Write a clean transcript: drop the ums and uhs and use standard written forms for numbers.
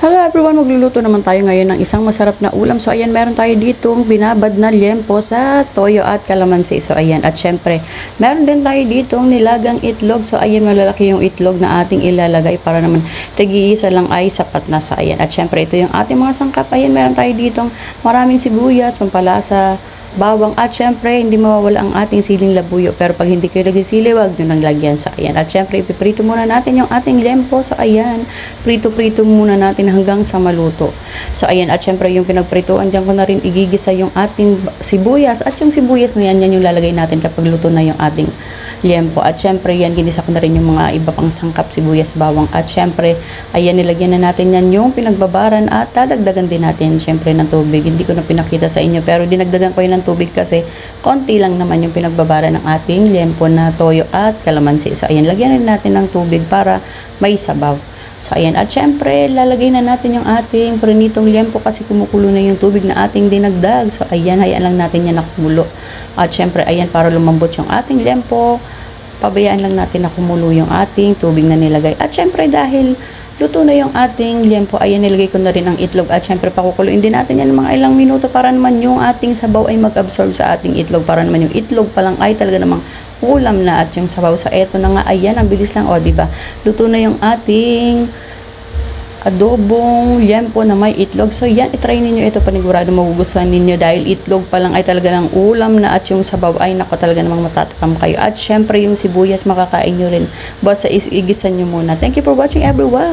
Hello everyone, magluluto naman tayo ngayon ng isang masarap na ulam. So ayan, meron tayo ditong binabad na liempo sa toyo at kalamansi. So ayan, at syempre, meron din tayo ditong nilagang itlog. So ayan, malalaki yung itlog na ating ilalagay para naman tagi-isa lang ay sapat na sa ayan. At syempre, ito yung ating mga sangkap. Ayan, meron tayo ditong maraming sibuyas, pampalasa, bawang, at syempre hindi mawawala ang ating siling labuyo, pero pag hindi kayo nagsisili, wag nyo nang lagyan. So ayan, at syempre ipiprito muna natin yung ating liempo. So ayan, prito-prito muna natin hanggang sa maluto. So ayan, at syempre yung pinagprituan dyan ko na rin igigisa yung ating sibuyas, at yung sibuyas na yan yung lalagay natin kapag luto na yung ating liempo. At syempre yan, ginisa ko na rin yung mga iba pang sangkap, sibuyas, bawang, at syempre ayan, nilagyan na natin yan yung pinagbabaran, at dadagdagan din natin syempre ng tubig. Hindi ko na pinakita sa inyo, pero dinagdagan ko yun ng tubig kasi konti lang naman yung pinagbabara ng ating liempo na toyo at kalamansi. So ayan, lagyan rin natin ng tubig para may sabaw. So ayan, at syempre lalagay na natin yung ating prinitong liempo kasi kumukulo na yung tubig na ating dinagdag. So ayan, hayaan lang natin yan na kumulo. At syempre ayan, para lumambot yung ating liempo, pabayaan lang natin na kumulo yung ating tubig na nilagay. At syempre dahil luto na yung ating liempo, ayan, nilagay ko na rin ang itlog, at syempre pakukuluin din natin yan mga ilang minuto para naman yung ating sabaw ay mag-absorb sa ating itlog, para naman yung itlog pa lang ay talaga namang ulam na at yung sabaw. So eto na nga, ayan, ang bilis lang, o diba, luto na yung ating adobong liempo na may itlog. So yan, itry ninyo ito, panigurado magugustuhan ninyo dahil itlog pa lang ay talaga ng ulam na, at yung sabaw ay nako, talaga namang matatakam kayo. At syempre yung sibuyas makakain nyo rin, basta igisan nyo muna. Thank you for watching everyone.